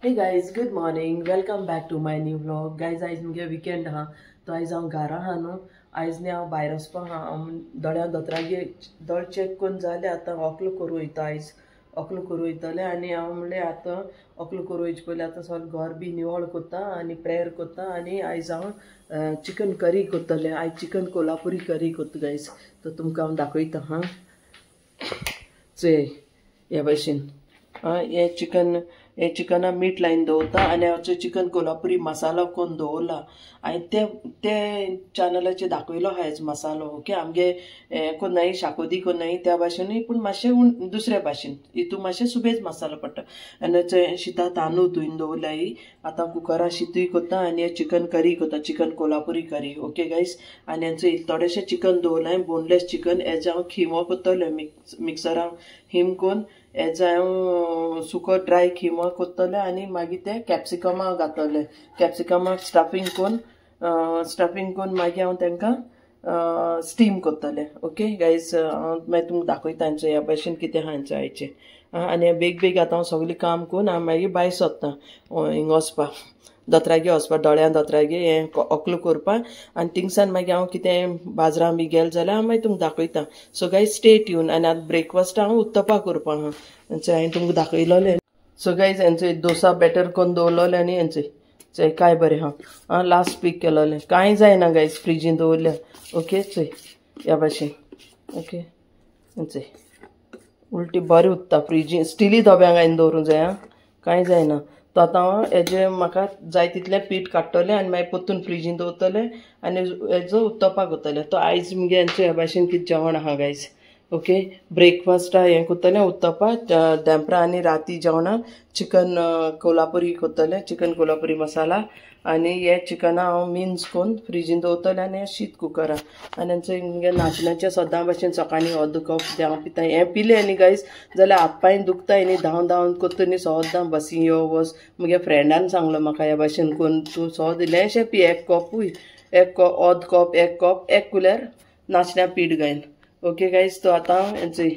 Hey guys, good morning. Welcome back to my new vlog. Guys, आयज मुगे weekend हा. तो आयज हांव घरा हा न्हू. आयज न्ही हांव भायर वचपाक हा. दोळ्यां दोतोरागे दोळ चेक करून जाले आतां ओकलो करूं वयता आयज. ओकलो करूं वयतलें आनी हांव म्हणलें आतां ओकलो करूं वयचे पयलीं आतां सगळें घर बी निवळ कोत्ता आनी प्रेयर कोत्ता आनी आयज हांव चिकन करी कोत्तलें. आयज चिकन कोल्हापुरी करी कोत्ता गायज. तो तुमकां हांव दाखयता हा. चोय ह्या भाशेन हे चिकना मीठ लायन दवरता आनी हांव चिकन कोल्हापुरी मसालो करून दवरला आनी ते चॅनलाचेर दाखयलो आहा हेजो मसालो. ओके, आमगे कोन्नाय शाकोती कोन्नाय त्या भाशेनूय पूण मातशें दुसऱ्या भाशेन हितू मातशें सुबेज मसालो पडटा. आनी शिता तांदूळ धुवन दवरल्याय आतां कुकरा शितूय कोत्ता आनी हे चिकन करी कोत्ता, चिकन कोल्हापुरी करी. ओके गायज, आनी हांचे थोडेशें चिकन दवरलाय, बोनलेस चिकन. हेजे हांव खिमो कोत्तलें मिक्सरान हिम कोन्न हेजो हांव सुको ड्राय खिमो कोत्तलें आनी मागीर ते कॅप्सिकमा घातलें. कॅप्सिकमाक स्टफींग कोन्न मागीर हांव तांकां स्टीम कोत्तलें. ओके गायज, हांव मागीर तुमकां दाखयता हांचें ह्या भाशेन कितें आहा हांचें आयचें. आनी बेग आतां हांव सगळीं काम करून हांव मागीर भायर सोदतां हिंग वचपाक, दोतोरागे वचपाक, दोळ्यां दोतोरागे हें ओकलो करपाक. आनी थिंगसान मागीर हांव कितें बाजरां बी गेलें जाल्यार हांव मागीर तुमकां दाखयतां. So guys stay tune. आनी आतां ब्रेकफास्ट हांव उत्तपा करपा आहा. हांवें तुमकां दाखयलोलें. सो गायज हेंचो डोसा बॅटर करून दवरलोलें आनी हेंचें काय बरें हा लास्ट पीक केलोलें. कांय जायना गायज, फ्रिजीन दवरल्या. ओके चोय ह्या भाशेन. ओके हेंचें उलटी बरें उत्ता फ्रिजीन. स्टिली धोब्यांक घालून दवरूंक जाय हा, कांय जायना. तो आतां हांव हेजें म्हाका जाय तितलें पीठ काडटलें आनी मागीर पोत्तून फ्रिजीन दवरतलें आनी हेजो उत्तपा करतलें. तो आयज मुगे हेंचें ह्या भाशेन कितें जेवण आहा गायज. ओके, ब्रेकफास्टा हें कोत्तलें उत्तपा दनपारां आनी राती जेवणाक चिकन कोल्हापुरी कोत्तलें, चिकन कोल्हापुरी मसाला. आनी हे चिकना हांव मिन्स कोन्न फ्रिजीन दवरतलें आनी शीत कुकरा. आनी हेंचें मुगे नाचण्याचें सद्दां भाशेन सकाळीं अर्द कप हांव पिता. हें पिलें न्ही गायज जाल्यार हातपाय दुखताय न्ही, धांवन कोत्ता न्ही सद्दां बसी यो वच. मुगे फ्रेंडान सांगलो म्हाका ह्या भाशेन करून तूं सद इल्लेशें पी, एक कपूय, अर्द कप एक कुल्यार नाचण्या पीठ घायन. ओके गायज, तो आतां हेंचें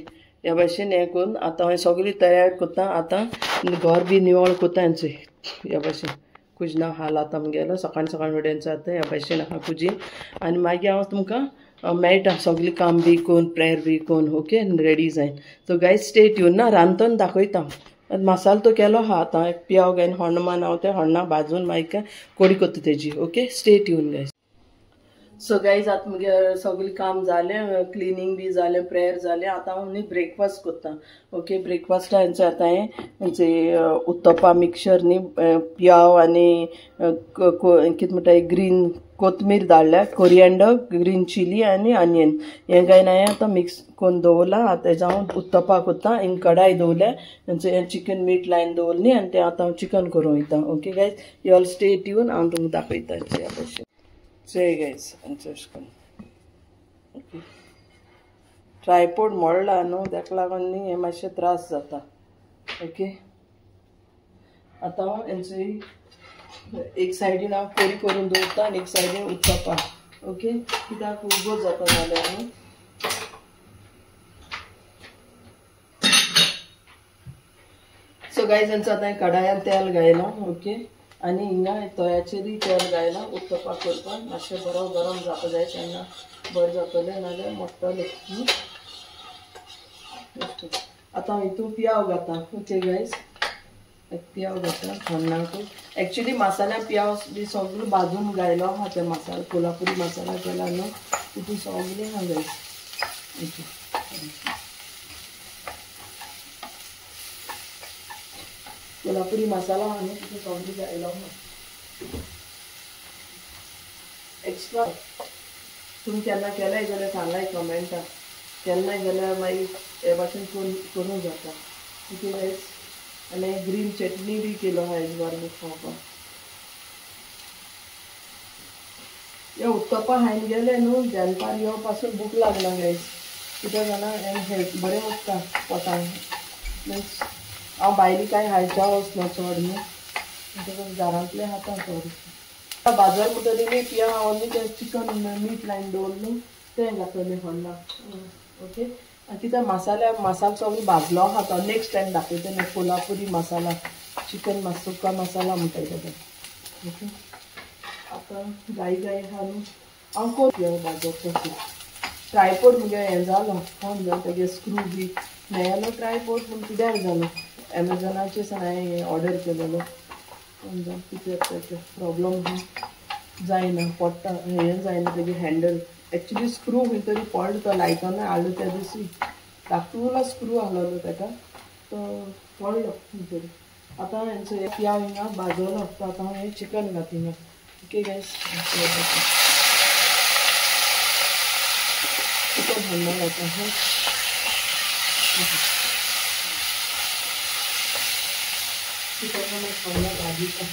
ह्या भाशेन हें करून आतां हांवें सगळी तयार कोत्ता. आतां घर बी निवळ कोत्ता हेंचें ह्या भाशेन. कुजना हाल आतां मुगेलो सकाळ फुडेंचो आतां ह्या भाशेन आहा कुजीन. आनी मागीर हांव तुमकां मेळटा सगळीं काम बी कोन्न, प्रेयर बी कोन्न. ओके, रेडी जायन. सो गायज स्टे ट्यून ना, रांदतना दाखयता. मसालो तो केलो आहा आतां पियाव घायन हण्ण हांव त्या हण्णा भाजून मागीर कोडी कोत्ता तेजी. Okay, stay tune guys. So guys आतां मुगे सगळें काम जालें, क्लिनींग बी जालें, प्रेयर जालें. आतां हांव न्ही ब्रेकफास्ट कोत्ता. ओके, ब्रेकफास्टा हेंचें आतां हेंचें उत्तपा मिक्सर न्ही पियाव आनी कितें म्हणटा ग्रीन कोथमीर धाडल्या, कोरिएंडर, ग्रीन चिली आनी ऑनियन हें घायन हांवें आतां मिक्स करून दवरलां. आतां हेजो हांव उत्तपा कोत्ता. हिंग कडाय दवरल्या, हेंचें चिकन मीठ लायन दवरली आनी तें आतां हांव चिकन करूं वयता. Okay guys, you all stay tune. हांव तुमकां दाखयता ह्या भाशेन. चोय गायज हेंचें अशें करून. ओके, ट्रायपोड मोडला न्हू ताका लागून न्ही हें मातशें त्रास जाता. ओके, आतां हांव हेंचें एक सायडीन हांव करी करून दवरता आनी एक सायडीन उत्तपा. ओके, कित्याक उगो जाता जाल्यार न्हू. सो गायज हेंचो आतां कडायान तेल घायलां. ओके, आनी हिंगा तव्याचेरूय तेल घायलां उत्तपा करपाक. मातशें बरो गरम जावपा जाय तेन्ना बरें जातलें, नाजाल्यार मोडटलें. आतां हांव हितू पियाव घाता. ओके गायज, पियाव घाता हण्णाक. एक्चुली मसाल्या पियाव बी सगळो भाजून घायलो आहा ते मसाला, कोल्हापुरी मसाला केला न्हू तितून सगळें आहा गायज. ओके, कोल्हापुरी मसाला आहा न्हू तितून सगळें घायलो आहा. एक्स्ट्रा तुमी केन्ना केल्याय जाल्यार सांगाय कमेंटां. केन्नाय जाल्यार मागीर हे भाशेन करूं जाता. ओके गायज, आनी ग्रीन चटणी बी केलो आहा हेज बरें खावपाक. हे उत्तपा हायन गेले न्हू दनपार यो पासून भूक लागना गायज. कित्याक जाणा हें बरें उत्ता पोटान. मिन्स हांव भायली कांय खायच्या वचना चड न्ही, म्हणटकच घरांतलें खाता चड. बाजार म्हणटरी न्ही पिया हांव न्ही तें चिकन मीठ लायन दवरलें तें घातलें हण्णाक. ओके, आनी कित्याक मसालो सगळो भाजलो आहा तो नेक्स्ट टायम दाखयता कोल्हापुरी मसाला. चिकन सुक्का मसाला म्हणटाय तेका. ओके आता गाई घालून हांव कोण भाजप ट्रायपोड म्हणजे हें जालो कोण जावन तेगे स्क्रू बी मेळ्ळो ट्रायपोड पूण कित्याक जालो एमेझॉनाचेर हांवें ऑर्डर केलेलो कोण जावन कितें प्रॉब्लम जायना पडटा हें जायना तेगे हँडल एक्चुली स्क्रू खंय तरी पडलो तो लायटना हाडलो त्या दिसी धाकटुलो स्क्रू आहलोलो तेका तो पडलो खंय तरी. आतां हेंचो या हिंगा भाजलो तो आतां हांव हें चिकन घातिना. ओके गायस चिकन हाडना घालता चिकन हाडना भाजीचा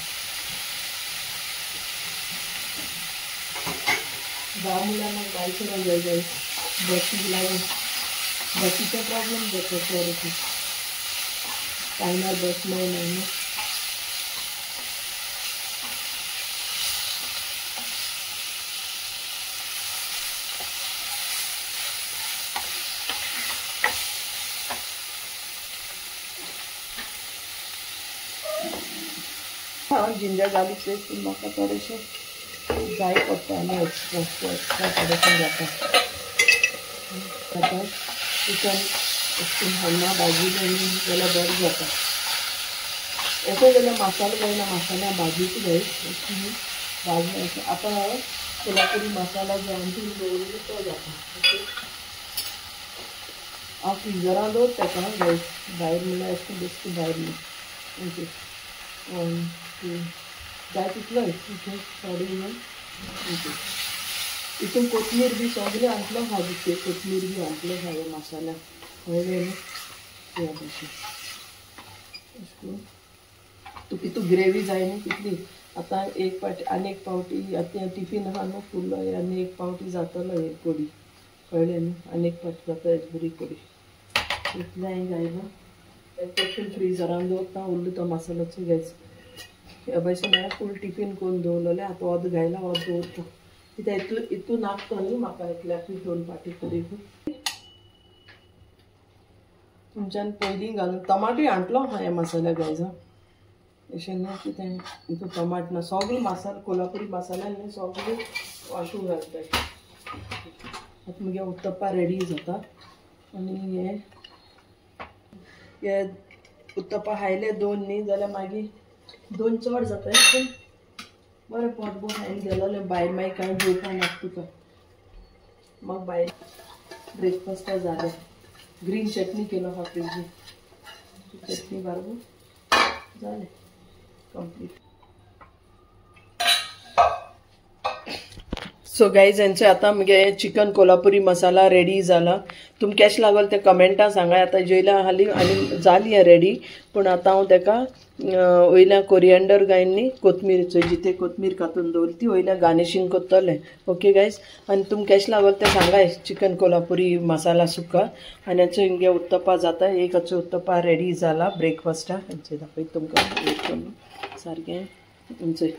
दहा मुलांना बाय करून जाय गायस बसी लागून बसीचा प्रॉब्लेम जातो थोडंसं टायमार बस मेळना न्हू. हांव जिंजर गार्लीक पेस्ट म्हाका थोडेशें जाय पडटा आनी एक्स्ट्रा थोडेशें जाता. आतां चिकन हाडना भाजी जाल्यार बरें जाता. अशें जाल्यार मसालो जायना मसाल्या भाजीच जाय भाजी. आतां हांव कोल्हापुरी मसाला जो आमटी दवरलो तो जाता. ओके हांव फ्रिजरान दवरता तेका भायर म्हणल्यार अशें बेश्टी भायर न्हू. ओके जाय तितलो थोडी हितून कोथमीर बी सगळें घातलो भाजी कोथमीर बी घातलो हांवें मसाला हळद त्या भाशेन तुका हितू ग्रेवी जाय न्ही तितली. आतां एक पावटी आनी एक पावटी आतां टिफीन आहा न्हू फुल्ल आनी एक पावटी जातलो हे कडी कळ्ळें न्ही आनी एक पावटी जाता हेजी बरी कडी इतलें जाय न्हू. टिफीन फ्रिजरान दवरता उरलो तो मसालाचो घ्यायचो हे भाशेन हांवें फूल टिफीन करून दवरलेलें. आतां वोद घायला वोद दवरता कित्याक हितू नाचता न्ही म्हाका एकल्याक दोन पाटी तरी तुमच्यान पयलीं घालून टमाटूय हाडलो हां ह्या मसाल्या घायजा अशें न्हू कितें हितू टमाट ना सगळो मसालो कोल्हापुरी मसाल्यान न्ही सगळी वांटून घालताय. आतां मुगे उत्तप्पा रेडी जाता आनी हे उत्तप्पा हायले दोन न्ही जाल्यार मागीर दोन चड जाता पूण बरें पोटभर हायन गेलोलें भायर मागीर कांय जेवपा नाका तुका. म्हाका भायर ब्रेकफास्टा जालें ग्रीन चटनी केलो हा फ्रिजीन चटनी बारबूर जालें कंप्लीट. सो गायज हेंचे आतां मुगे चिकन कोल्हापुरी मसाला रेडी जाला. तुमकां केश लागल तें कमेंटां सांगाय. आतां जेयल्या हालीं आनी जाली हें रेडी पूण आतां हांव तेका वयल्या कोरिएंडर घायन न्ही कोथमीरचो जिते कोथमीर कातून दवरली ती वयल्या गार्निशींग करतलें. ओके गायज आनी तुमकां केश लागल तें सांगाय चिकन कोल्हापुरी मसाला सुक्का आनी हेचो हिंगे उत्तप्पा जाता. एक हाचो उत्तप्पा रेडी जाला ब्रेकफास्टा हेंचे दाखयता तुमकां सारकें हेंचें.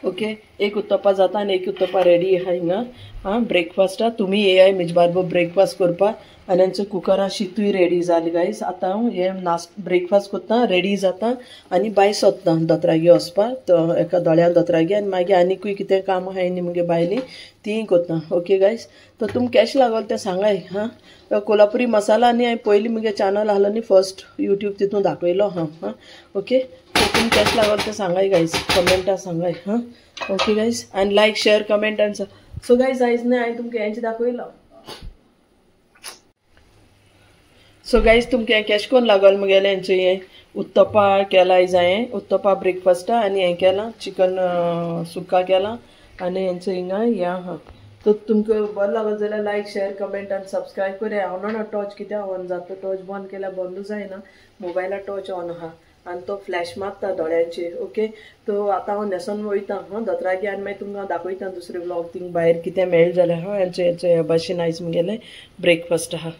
ओके एक उत्तप्पा जाता आनी एक उत्तप्पा रेडी आहा हिंगा आं ब्रेकफास्टा. तुमी येयाय म्हजे बारबर ब्रेकफास्ट करपा आनी हेंचो कुकरान शितूय रेडी जाली गायज. आतां हांव हे ब्रेकफास्ट करता रेडी जाता आनी भायर सोदता दोतरागे वचपाक एका दोळ्या दोतरागे आनी मागीर आनीकूय कितें काम आहाय न्ही मुगे बायली तीय करता. ओके गायज तो तुमकां केश लागल तें सांगाय हां कोल्हापुरी मसाला न्ही हांवें पयलीं मुगे चॅनल आहलो न्ही फर्स्ट यूट्यूब तितून दाखयलो हां हां. ओके सो तुमकां केश लागल तें सांगाय गायज कमेंटा सांगाय हां. ओके गायज आनी लायक शेअर कमेंट आनी सो गायज आयज न्ही हांवें तुमकां हेंचें दाखयलो. सो गायज तुमकां हें केश कोन्न लागल मुगेलें हेंचें हें उत्तप्पा केला आयज हांवें उत्तप्पा ब्रेकफास्टा आनी हें केलां चिकन सुक्का केलां आनी हेंचो हिंगा हें आहा. तो तुमकां बरें लागल जाल्यार लायक शेअर कमेंट आनी सबस्क्रायब करा. हांव ना टॉर्च कित्याक ऑन जाता टॉर्च बंद केल्यार बंदूच जायना मोबायलार टॉर्च ऑन आहा आनी तो फ्लॅश मारता दोळ्यांचेर. ओके तो आतां हांव न्हेसोन वयता हां दोतरागे आनी मागीर तुमकां दाखयता दुसरे ब्लॉग थिंग भायर कितें मेळ्ळें जाल्यार हां हेंचे हे भाशेन आयज मुगेलें ब्रेकफास्ट आहा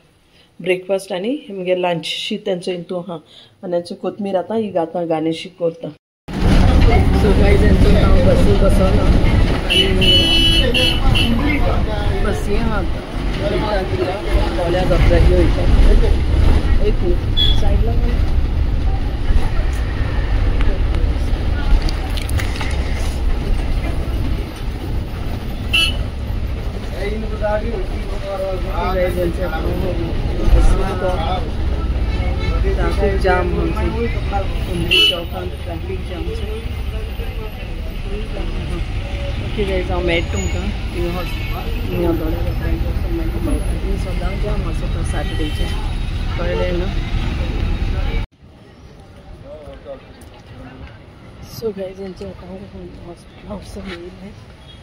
ब्रेकफास्ट आनी मुगे लंच शीत तेंचो हितू आहा आनी हेंचो कोथमीर आतां ही घाता गार्निशींग करता. सो गायज हेंचो हांव बसी बसोना आनी बसी आहा दोळ्या दोतरागे वयता. एक सायडला traffic jam traffic jam okay guys हांव मेळटा तुमकां हिंगा दोळे सदां जाम आसता सॅटर्डेचे कळ्ळें न्हू. सो गाइस हेंचे आतां हॉस्पिटल येयलें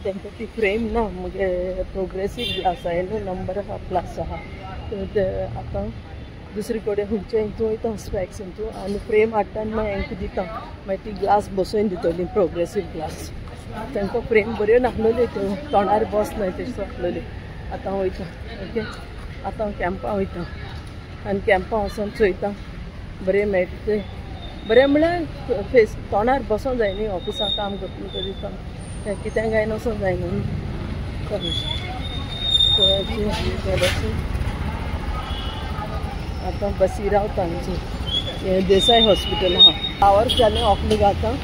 तेंकां ती फ्रेम ना मुगे प्रोग्रेसीव ग्लास आहाय न्हू नंबर आहा प्लस आहा तर आतां दुसरे कडेन खंयचे हितून वयता स्पॅक्स हितून आनी फ्रेम हाडटा आनी मागीर हांकां दिता मागीर ती ग्लास बसोवन दितली प्रोग्रेसीव ग्लास. तांकां फ्रेम बऱ्यो नासलोल्यो त्यो तोंडार बसनाय तश्यो आसलोल्यो. आतां हांव वयता ओके आतां हांव कॅम्पा वयता आनी कॅम्पा वचोन चोयता बरें मेळटा तें बरें म्हळ्यार फेस तोंडार बसोंक जाय न्ही ऑफिसांत काम करता दिता कितें काय नसोंक जायना न्ही. आतां बसी रावता आमची देसाय हॉस्पिटल आहा आवर्स जालें ऑफलीक आतां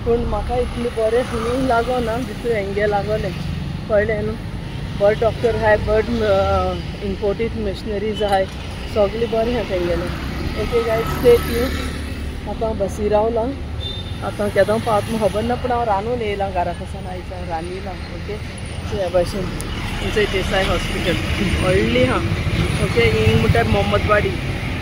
पूण म्हाका इतलें बरें हिंग लागोना जितू हेंगे लागोलें कळ्ळें न्हू. बर्ड डॉक्टर आहाय बर्ड इम्पोर्टेड मशिनरीज आहाय सगळें बरें आहा तेंगेलें. Okay guys stay tuned. आतां हांव बसी रावलां आतां केदों पावता म्हाका खबर ना पूण हांव रांदून येयलां घरा पासून आयज रांदिलां ओके. सो ह्या भाशेन थंयचें देसाय हॉस्पिटल व्हडली आहा ओके. हिंग म्हणल्यार मोहम्मदवाडी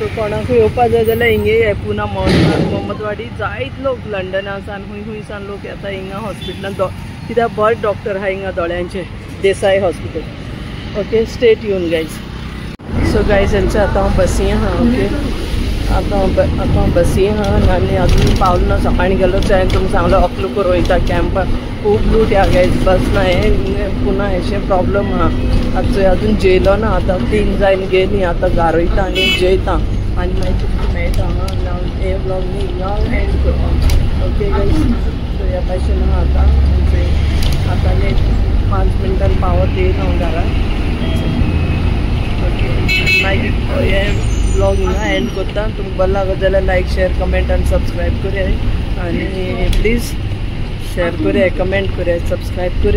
तो कोणाकूय येवपा जाय जाल्यार हिंगे ये पुना मोहम्मदवाडी जायत लोक लंडना सान खूंय सान लोक येता हिंगा हॉस्पिटलान कित्याक बर्ड डॉक्टर आहा हिंगा दोळ्यांचे Desai hospital okay. Stay tuned guys. So guys हेंचे आतां हांव बसी आहा ओके आतां बसी आहा आनी अजून पावलो ना सकाळीं गेलो हांवें तुमकां सांगलो अकलूकर वयता कॅम्पाक खूब लूट ह्या गायज बस ना हें पुना हेचें प्रॉब्लम आहा आतां अजून जेयलो ना आतां 3 जायन गेली आतां घरा वयता आनी जेयता आनी मागीर तुमकां मेळटा हांगा हे ब्लॉग न्ही हिंगा एंड करता ओके गायज. सो ह्या भाशेन आहा आतां 5 मिनटान पावत येयला हांव घरा ओके. मागीर हे ब्लॉग हिंगा एंड करता. तुमकां बरें लागत जाल्यार लायक शेअर कमेंट आनी सबस्क्रायब कराय आनी प्लीज शेअर कराय कमेंट कराय सबस्क्रायब कराय.